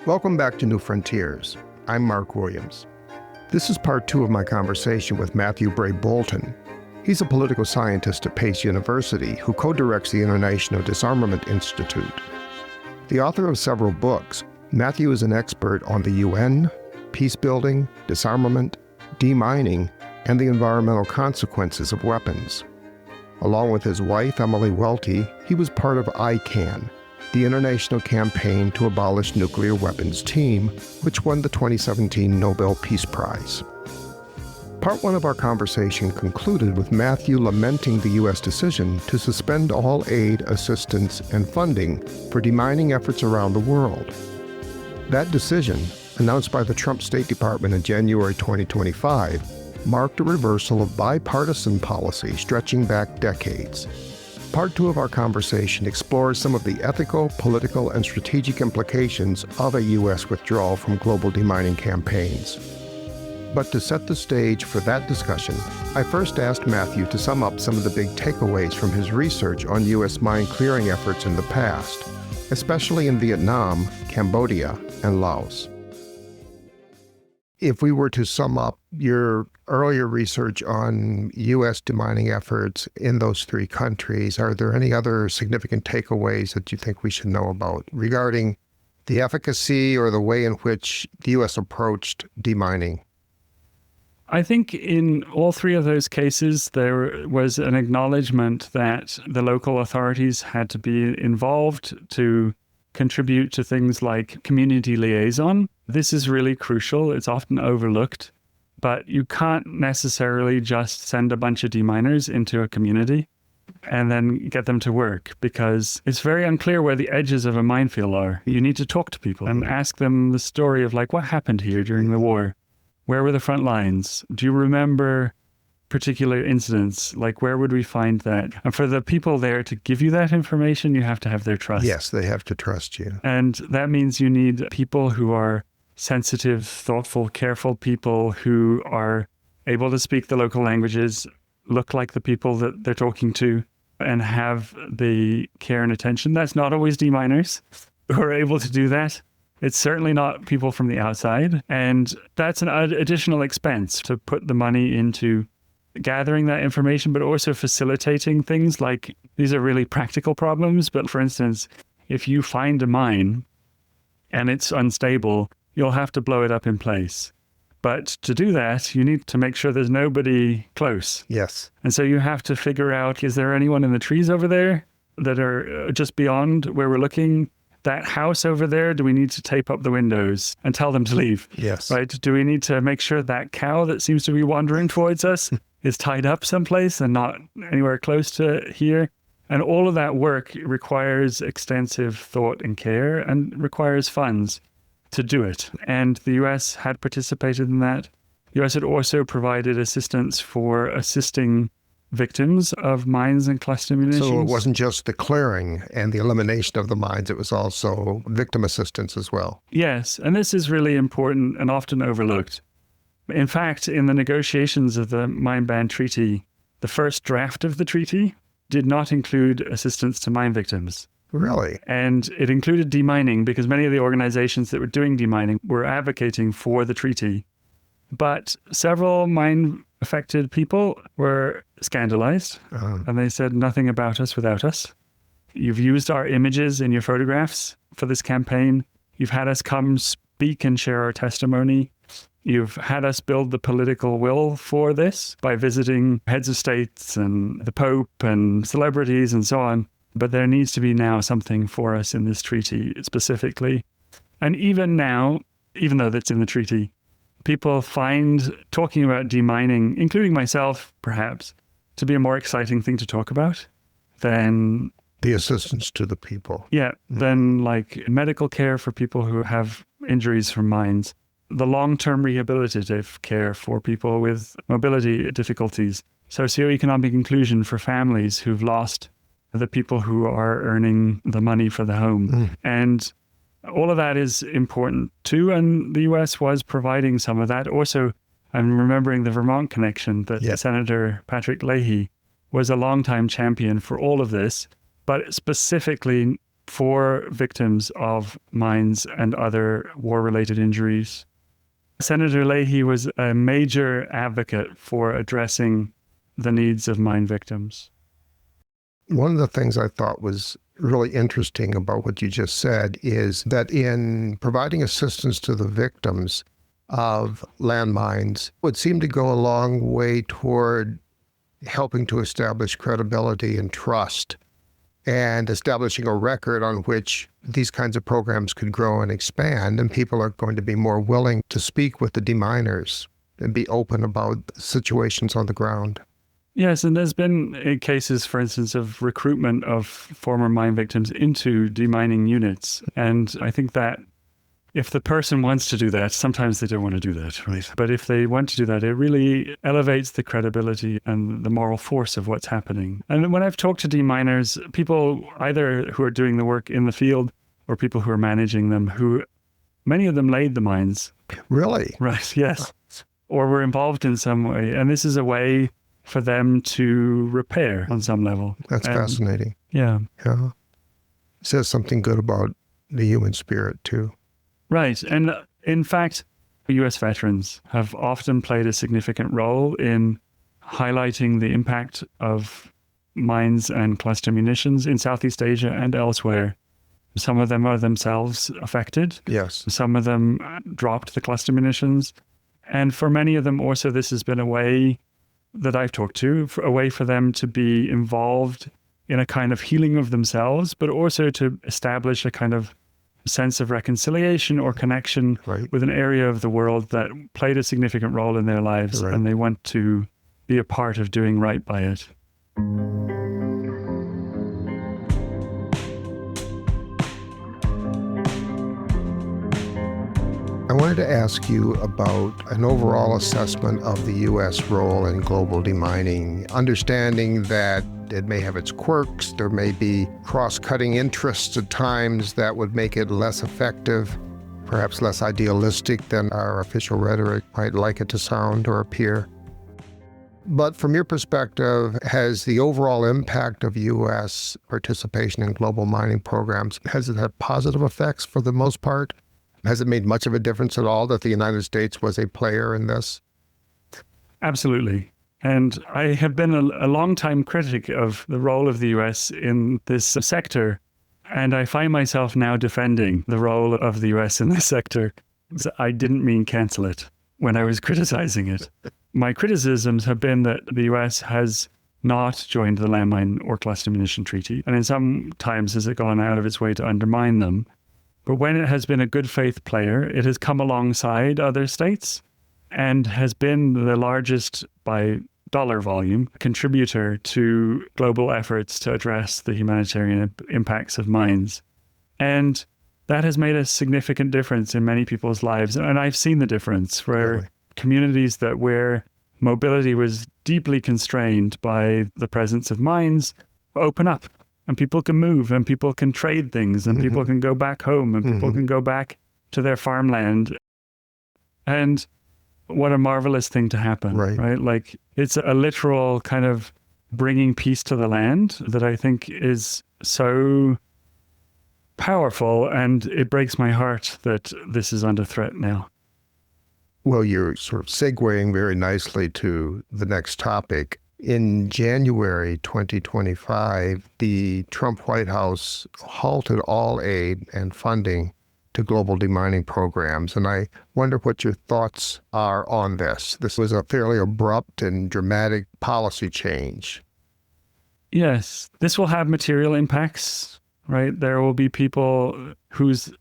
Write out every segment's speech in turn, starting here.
Welcome back to New Frontiers. I'm Mark Williams. This is part 2 of my conversation with Matthew Breay Bolton. He's a political scientist at Pace University who co-directs the International Disarmament Institute. The author of several books, Matthew is an expert on the UN, peace building, disarmament, demining, and the environmental consequences of weapons. Along with his wife, Emily Welty, he was part of ICAN, the International Campaign to Abolish Nuclear Weapons team, which won the 2017 Nobel Peace Prize. Part 1 of our conversation concluded with Matthew lamenting the U.S. decision to suspend all aid, assistance, and funding for demining efforts around the world. That decision, announced by the Trump State Department in January 2025, marked a reversal of bipartisan policy stretching back decades. Part 2 of our conversation explores some of the ethical, political, and strategic implications of a U.S. withdrawal from global demining campaigns. But to set the stage for that discussion, I first asked Matthew to sum up some of the big takeaways from his research on U.S. mine clearing efforts in the past, especially in Vietnam, Cambodia, and Laos. If we were to sum up your earlier research on U.S. demining efforts in those 3 countries, are there any other significant takeaways that you think we should know about regarding the efficacy or the way in which the U.S. approached demining? I think in all 3 of those cases, there was an acknowledgement that the local authorities had to be involved to contribute to things like community liaison. This is really crucial. It's often overlooked, but you can't necessarily just send a bunch of deminers into a community and then get them to work, because it's very unclear where the edges of a minefield are. You need to talk to people and ask them the story of what happened here during the war? Where were the front lines? Do you remember particular incidents? Where would we find that? And for the people there to give you that information, you have to have their trust. Yes, they have to trust you. And that means you need people who are sensitive, thoughtful, careful people who are able to speak the local languages, look like the people that they're talking to, and have the care and attention. That's not always deminers who are able to do that. It's certainly not people from the outside. And that's an additional expense to put the money into gathering that information, but also facilitating things like, these are really practical problems. But for instance, if you find a mine and it's unstable, you'll have to blow it up in place. But to do that, you need to make sure there's nobody close. Yes. And so you have to figure out, is there anyone in the trees over there that are just beyond where we're looking? That house over there, do we need to tape up the windows and tell them to leave? Yes. Right? Do we need to make sure that cow that seems to be wandering towards us is tied up someplace and not anywhere close to here? And all of that work requires extensive thought and care and requires funds to do it. And the U.S. had participated in that. The U.S. had also provided assistance for assisting victims of mines and cluster munitions. So it wasn't just the clearing and the elimination of the mines, it was also victim assistance as well. Yes, and this is really important and often overlooked. In fact, in the negotiations of the Mine Ban Treaty, the first draft of the treaty did not include assistance to mine victims. Really? And it included demining because many of the organizations that were doing demining were advocating for the treaty. But several mine-affected people were scandalized, and they said, nothing about us without us. You've used our images in your photographs for this campaign. You've had us come speak and share our testimony. You've had us build the political will for this by visiting heads of states and the Pope and celebrities and so on. But there needs to be now something for us in this treaty specifically. And even now, even though that's in the treaty, people find talking about demining, including myself perhaps, to be a more exciting thing to talk about than the assistance to the people. Yeah, than medical care for people who have injuries from mines, the long-term rehabilitative care for people with mobility difficulties, socioeconomic inclusion for families who've lost the people who are earning the money for the home. And all of that is important too, and the U.S. was providing some of that. Also, I'm remembering the Vermont connection that Senator Patrick Leahy was a longtime champion for all of this, but specifically for victims of mines and other war-related injuries. Senator Leahy was a major advocate for addressing the needs of mine victims. One of the things I thought was really interesting about what you just said is that in providing assistance to the victims of landmines would seem to go a long way toward helping to establish credibility and trust and establishing a record on which these kinds of programs could grow and expand, and people are going to be more willing to speak with the deminers and be open about situations on the ground. Yes, and there's been cases, for instance, of recruitment of former mine victims into demining units. And I think that if the person wants to do that, sometimes they don't want to do that, right? But if they want to do that, it really elevates the credibility and the moral force of what's happening. And when I've talked to deminers, people either who are doing the work in the field or people who are managing them, who many of them laid the mines. Really? Right, yes. Or were involved in some way. And this is a way for them to repair on some level. That's fascinating. Yeah. Yeah. It says something good about the human spirit, too. Right. And in fact, U.S. veterans have often played a significant role in highlighting the impact of mines and cluster munitions in Southeast Asia and elsewhere. Some of them are themselves affected. Yes. Some of them dropped the cluster munitions. And for many of them also, this has been a way that I've talked to, a way for them to be involved in a kind of healing of themselves, but also to establish a kind of sense of reconciliation or connection with an area of the world that played a significant role in their lives, and they want to be a part of doing right by it. I wanted to ask you about an overall assessment of the U.S. role in global demining, understanding that it may have its quirks, there may be cross-cutting interests at times that would make it less effective, perhaps less idealistic than our official rhetoric might like it to sound or appear. But from your perspective, has the overall impact of U.S. participation in global mining programs, has it had positive effects for the most part? Has it made much of a difference at all that the United States was a player in this? Absolutely. And I have been a long-time critic of the role of the U.S. in this sector. And I find myself now defending the role of the U.S. in this sector. I didn't mean cancel it when I was criticizing it. My criticisms have been that the U.S. has not joined the Landmine or Cluster Munition Treaty, and in some times has it gone out of its way to undermine them. But when it has been a good faith player, it has come alongside other states and has been the largest by dollar volume contributor to global efforts to address the humanitarian impacts of mines. And that has made a significant difference in many people's lives. And I've seen the difference where communities where mobility was deeply constrained by the presence of mines open up. And people can move, and people can trade things, and people can go back home, and people can go back to their farmland. And what a marvelous thing to happen, right? Like, it's a literal kind of bringing peace to the land that I think is so powerful, and it breaks my heart that this is under threat now. Well, you're sort of segueing very nicely to the next topic. In January 2025, the Trump White House halted all aid and funding to global demining programs. And I wonder what your thoughts are on this. This was a fairly abrupt and dramatic policy change. Yes, this will have material impacts, right? There will be people whose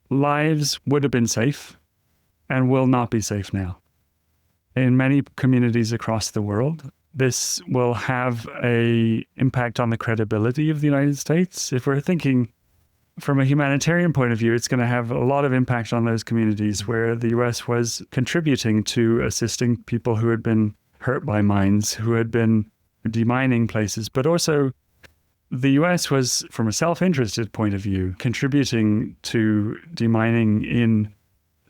lives would have been safe and will not be safe now. In many communities across the world, this will have an impact on the credibility of the United States. If we're thinking from a humanitarian point of view, it's going to have a lot of impact on those communities where the U.S. was contributing to assisting people who had been hurt by mines, who had been demining places. But also, the U.S. was, from a self-interested point of view, contributing to demining in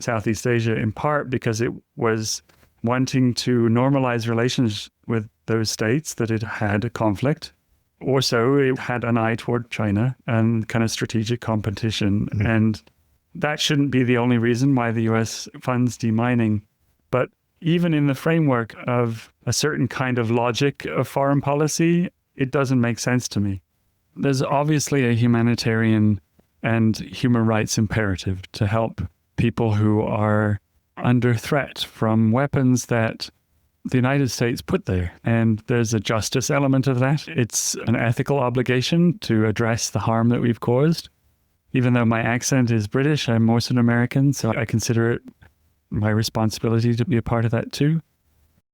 Southeast Asia in part because it was wanting to normalize relations with those states that it had a conflict also it had an eye toward China and kind of strategic competition. Mm. And that shouldn't be the only reason why the US funds demining. But even in the framework of a certain kind of logic of foreign policy, it doesn't make sense to me. There's obviously a humanitarian and human rights imperative to help people who are under threat from weapons that the United States put there. And there's a justice element of that. It's an ethical obligation to address the harm that we've caused. Even though my accent is British, I'm also an American, so I consider it my responsibility to be a part of that too.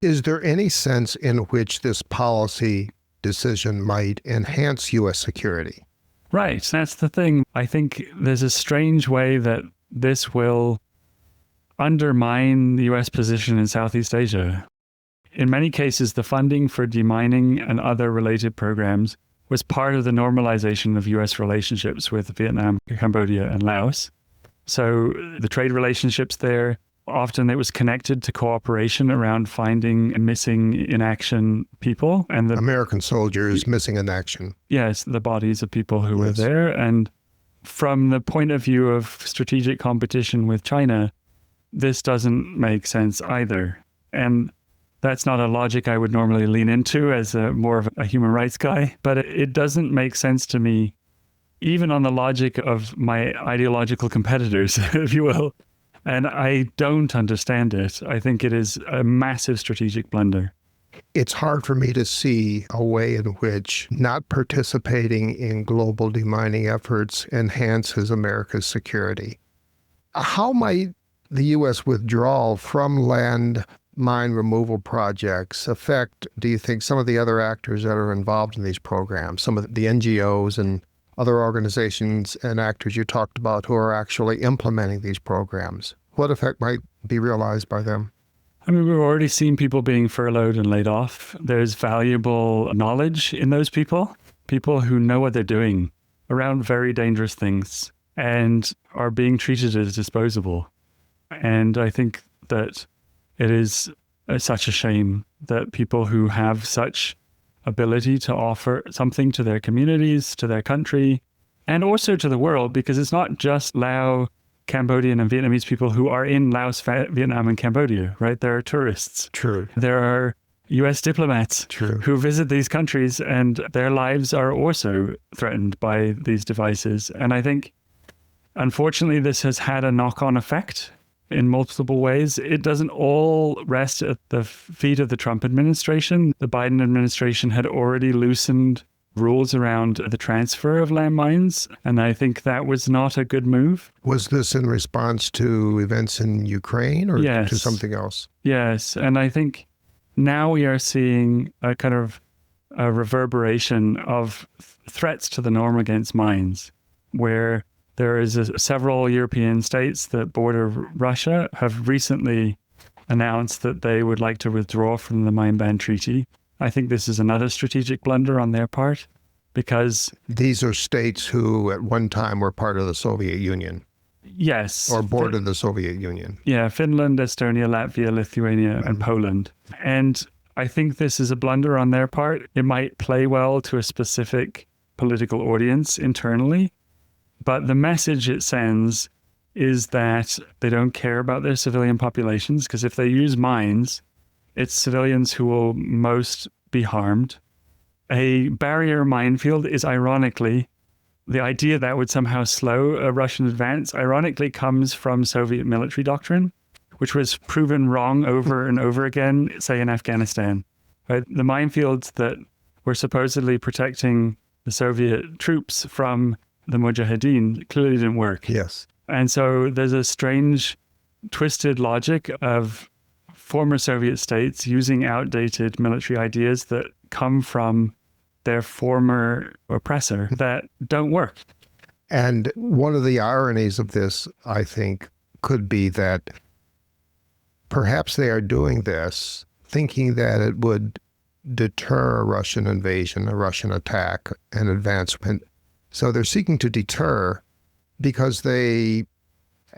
Is there any sense in which this policy decision might enhance U.S. security? Right, that's the thing. I think there's a strange way that this will undermine the U.S. position in Southeast Asia. In many cases, the funding for demining and other related programs was part of the normalization of U.S. relationships with Vietnam, Cambodia, and Laos. So the trade relationships there, often it was connected to cooperation around finding missing in action people. And the American soldiers missing in action. Yes, the bodies of people who were there. And from the point of view of strategic competition with China, this doesn't make sense either. And that's not a logic I would normally lean into as more of a human rights guy, but it doesn't make sense to me, even on the logic of my ideological competitors, if you will. And I don't understand it. I think it is a massive strategic blunder. It's hard for me to see a way in which not participating in global demining efforts enhances America's security. How might the U.S. withdrawal from land mine removal projects affect, do you think, some of the other actors that are involved in these programs, some of the NGOs and other organizations and actors you talked about who are actually implementing these programs? What effect might be realized by them? I mean, we've already seen people being furloughed and laid off. There's valuable knowledge in those people who know what they're doing around very dangerous things and are being treated as disposable. And I think that it is such a shame that people who have such ability to offer something to their communities, to their country, and also to the world, because it's not just Lao, Cambodian, and Vietnamese people who are in Laos, Vietnam, and Cambodia, right? There are tourists. True. There are US diplomats who visit these countries, and their lives are also threatened by these devices. And I think, unfortunately, this has had a knock-on effect in multiple ways. It doesn't all rest at the feet of the Trump administration. The Biden administration had already loosened rules around the transfer of landmines, and I think that was not a good move. Was this in response to events in Ukraine or Yes. to something else? Yes, and I think now we are seeing a kind of a reverberation of threats to the norm against mines, where there is several European states that border Russia have recently announced that they would like to withdraw from the mine ban treaty. I think this is another strategic blunder on their part, because These are states who at one time were part of the Soviet Union yes, or bordered the Soviet Union. yeah, Finland, Estonia, Latvia, Lithuania, and Poland. And I think this is a blunder on their part. It might play well to a specific political audience internally, but the message it sends is that they don't care about their civilian populations, because if they use mines, it's civilians who will most be harmed. A barrier minefield is ironically, the idea that would somehow slow a Russian advance, ironically comes from Soviet military doctrine, which was proven wrong over and over again, say in Afghanistan. Right? The minefields that were supposedly protecting the Soviet troops from the Mujahideen clearly didn't work. Yes. And so there's a strange, twisted logic of former Soviet states using outdated military ideas that come from their former oppressor that don't work. And one of the ironies of this, I think, could be that perhaps they are doing this thinking that it would deter a Russian invasion, a Russian attack, an advancement. So they're seeking to deter because they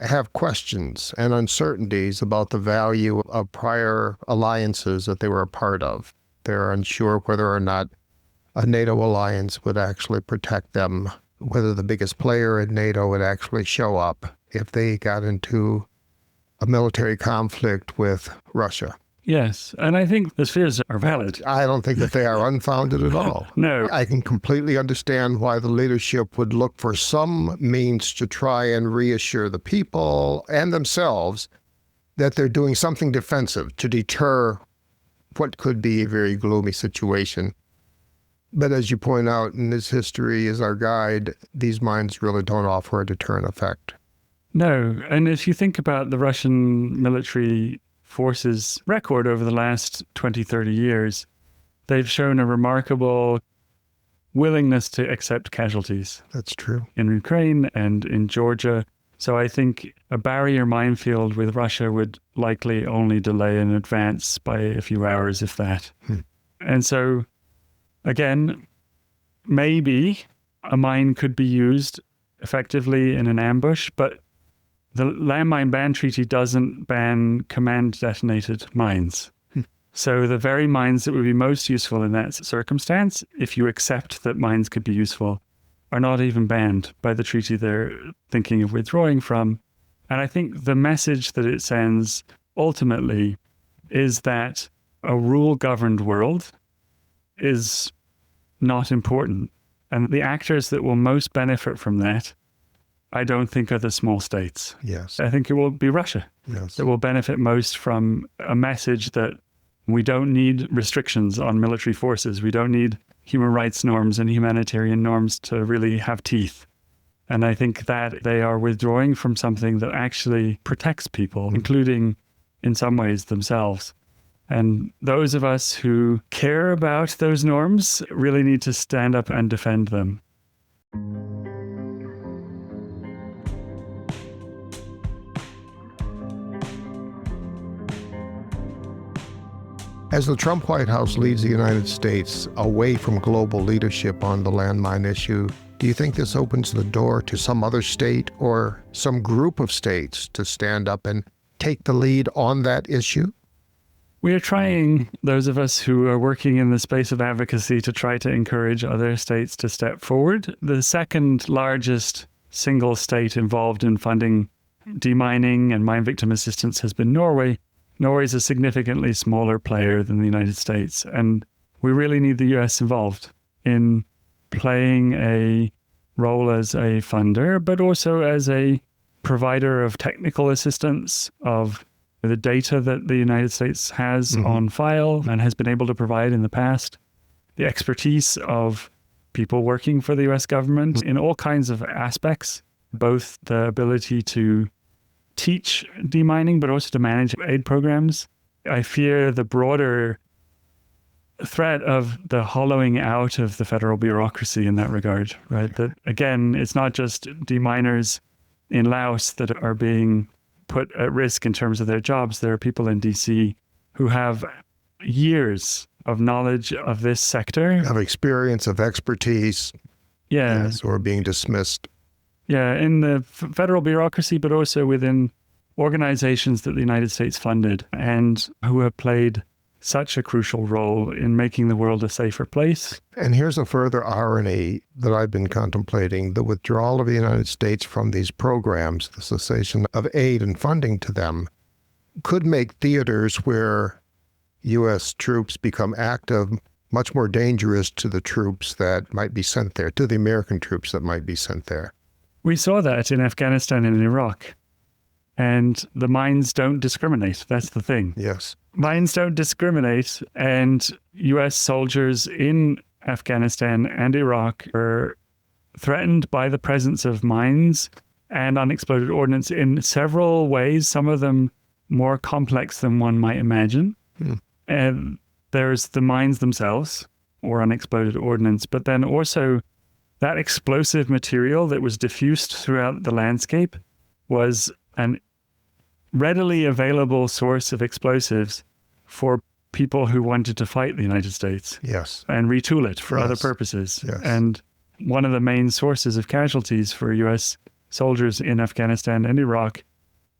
have questions and uncertainties about the value of prior alliances that they were a part of. They're unsure whether or not a NATO alliance would actually protect them, whether the biggest player in NATO would actually show up if they got into a military conflict with Russia. Yes, and I think the fears are valid. I don't think that they are unfounded at all. No. I can completely understand why the leadership would look for some means to try and reassure the people and themselves that they're doing something defensive to deter what could be a very gloomy situation. But as you point out, and this history is our guide, these mines really don't offer a deterrent effect. No, and if you think about the Russian military forces record over the last 20, 30 years, they've shown a remarkable willingness to accept casualties. That's true. In Ukraine and in Georgia. So I think a barrier minefield with Russia would likely only delay an advance by a few hours, if that. And so, again, maybe a mine could be used effectively in an ambush, but the Landmine Ban Treaty doesn't ban command-detonated mines. So the very mines that would be most useful in that circumstance, if you accept that mines could be useful, are not even banned by the treaty they're thinking of withdrawing from. And I think the message that it sends ultimately is that a rule-governed world is not important. And the actors that will most benefit from that, I don't think are the small states. Yes. I think it will be Russia that will benefit most from a message that we don't need restrictions on military forces. We don't need human rights norms and humanitarian norms to really have teeth. And I think that they are withdrawing from something that actually protects people, including in some ways themselves. And those of us who care about those norms really need to stand up and defend them. As the Trump White House leads the United States away from global leadership on the landmine issue, do you think this opens the door to some other state or some group of states to stand up and take the lead on that issue? We are trying, those of us who are working in the space of advocacy, to try to encourage other states to step forward. The second largest single state involved in funding demining and mine victim assistance has been Norway. Norway is a significantly smaller player than the United States, and we really need the US involved in playing a role as a funder, but also as a provider of technical assistance, of the data that the United States has on file and has been able to provide in the past, the expertise of people working for the US government in all kinds of aspects, both the ability to teach demining, but also to manage aid programs. I fear the broader threat of the hollowing out of the federal bureaucracy in that regard, right? That, again, it's not just deminers in Laos that are being put at risk in terms of their jobs. There are people in DC who have years of knowledge of this sector. Of experience, of expertise. Yes, or being dismissed. Yeah, in the federal bureaucracy, but also within organizations that the United States funded and who have played such a crucial role in making the world a safer place. And here's a further irony that I've been contemplating. The withdrawal of the United States from these programs, the cessation of aid and funding to them, could make theaters where U.S. troops become active much more dangerous to the troops that might be sent there, to the American troops that might be sent there. We saw that in Afghanistan and in Iraq. And the mines don't discriminate. That's the thing. Yes. Mines don't discriminate. And U.S. soldiers in Afghanistan and Iraq are threatened by the presence of mines and unexploded ordnance in several ways, some of them more complex than one might imagine. And there's the mines themselves, or unexploded ordnance, but then also that explosive material that was diffused throughout the landscape was an readily available source of explosives for people who wanted to fight the United States. Yes. And retool it for other purposes. Yes. And one of the main sources of casualties for U.S. soldiers in Afghanistan and Iraq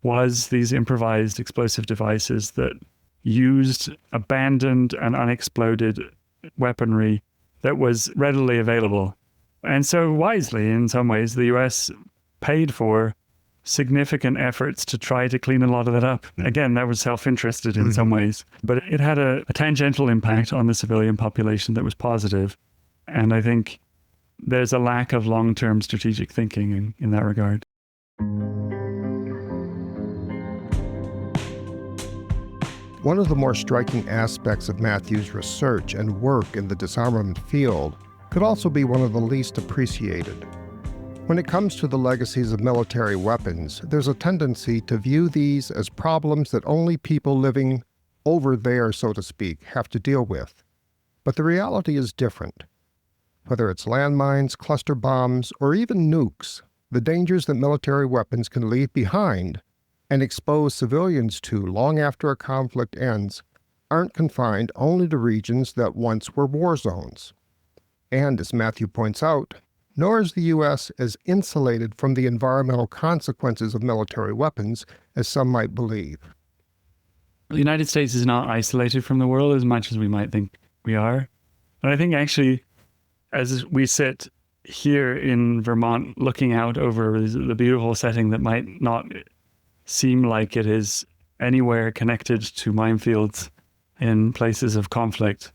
was these improvised explosive devices that used abandoned and unexploded weaponry that was readily available. And so wisely, in some ways, the US paid for significant efforts to try to clean a lot of that up. Again, that was self-interested in some ways, but it had a tangential impact on the civilian population that was positive. And I think there's a lack of long-term strategic thinking in that regard. One of the more striking aspects of Matthew's research and work in the disarmament field could also be one of the least appreciated. When it comes to the legacies of military weapons, there's a tendency to view these as problems that only people living over there, so to speak, have to deal with. But the reality is different. Whether it's landmines, cluster bombs, or even nukes, the dangers that military weapons can leave behind and expose civilians to long after a conflict ends aren't confined only to regions that once were war zones. And as Matthew points out, nor is the U.S. as insulated from the environmental consequences of military weapons as some might believe. The United States is not isolated from the world as much as we might think we are. And I think actually, as we sit here in Vermont looking out over the beautiful setting that might not seem like it is anywhere connected to minefields in places of conflict,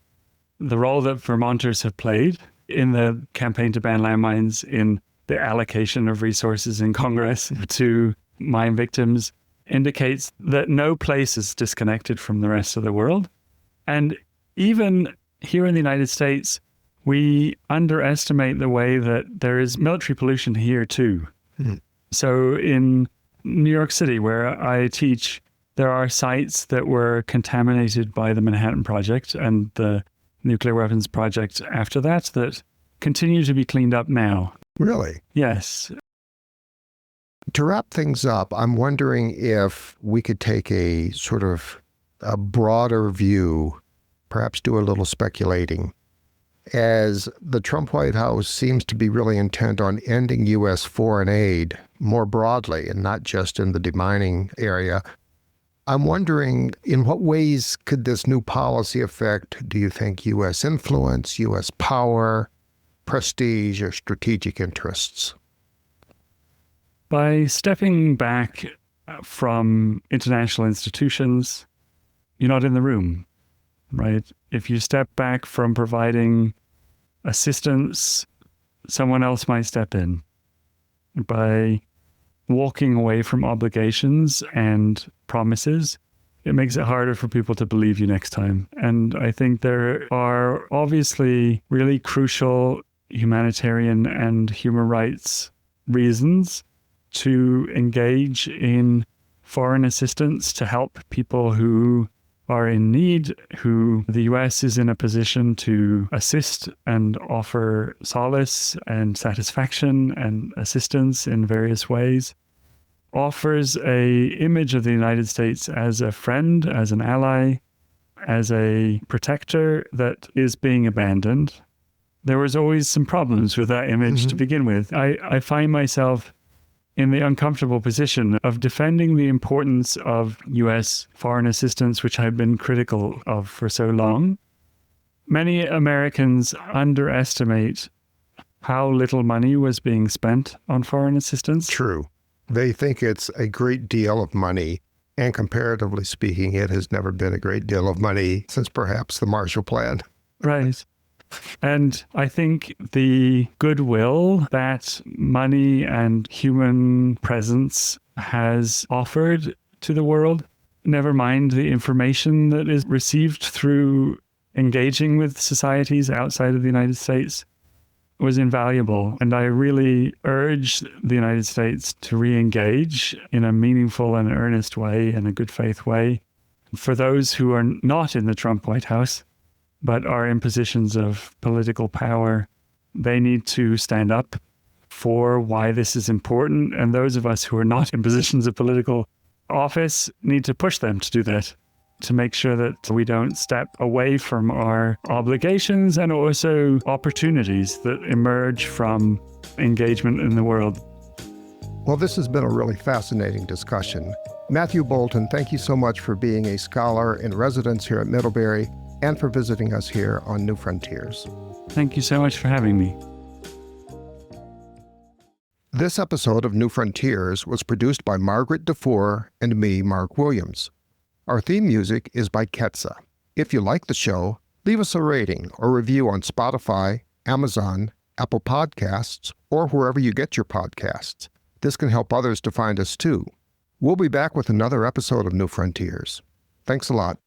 the role that Vermonters have played in the campaign to ban landmines, in the allocation of resources in Congress to mine victims, indicates that no place is disconnected from the rest of the world. And even here in the United States, we underestimate the way that there is military pollution here too. So in New York City, where I teach, there are sites that were contaminated by the Manhattan Project and the nuclear weapons project after that continue to be cleaned up now. Really? Yes. To wrap things up, I'm wondering if we could take a sort of a broader view, perhaps do a little speculating. As the Trump White House seems to be really intent on ending U.S. foreign aid more broadly and not just in the demining area, I'm wondering, in what ways could this new policy affect, do you think, U.S. influence, U.S. power, prestige, or strategic interests? By stepping back from international institutions, you're not in the room, right? If you step back from providing assistance, someone else might step in. By walking away from obligations and promises, it makes it harder for people to believe you next time. And I think there are obviously really crucial humanitarian and human rights reasons to engage in foreign assistance to help people who are in need, who the US is in a position to assist and offer solace and satisfaction and assistance in various ways, offers a image of the United States as a friend, as an ally, as a protector that is being abandoned. There was always some problems with that image to begin with. I find myself in the uncomfortable position of defending the importance of U.S. foreign assistance, which I've been critical of for so long. Many Americans underestimate how little money was being spent on foreign assistance. True. They think it's a great deal of money, and comparatively speaking, it has never been a great deal of money since perhaps the Marshall Plan. Right. And I think the goodwill that money and human presence has offered to the world, never mind the information that is received through engaging with societies outside of the United States, was invaluable. And I really urge the United States to re-engage in a meaningful and earnest way, in a good faith way. For those who are not in the Trump White House, but are in positions of political power, they need to stand up for why this is important. And those of us who are not in positions of political office need to push them to do that, to make sure that we don't step away from our obligations and also opportunities that emerge from engagement in the world. Well, this has been a really fascinating discussion. Matthew Bolton, thank you so much for being a scholar in residence here at Middlebury and for visiting us here on New Frontiers. Thank you so much for having me. This episode of New Frontiers was produced by Margaret Dufour and me, Mark Williams. Our theme music is by Ketsa. If you like the show, leave us a rating or review on Spotify, Amazon, Apple Podcasts, or wherever you get your podcasts. This can help others to find us too. We'll be back with another episode of New Frontiers. Thanks a lot.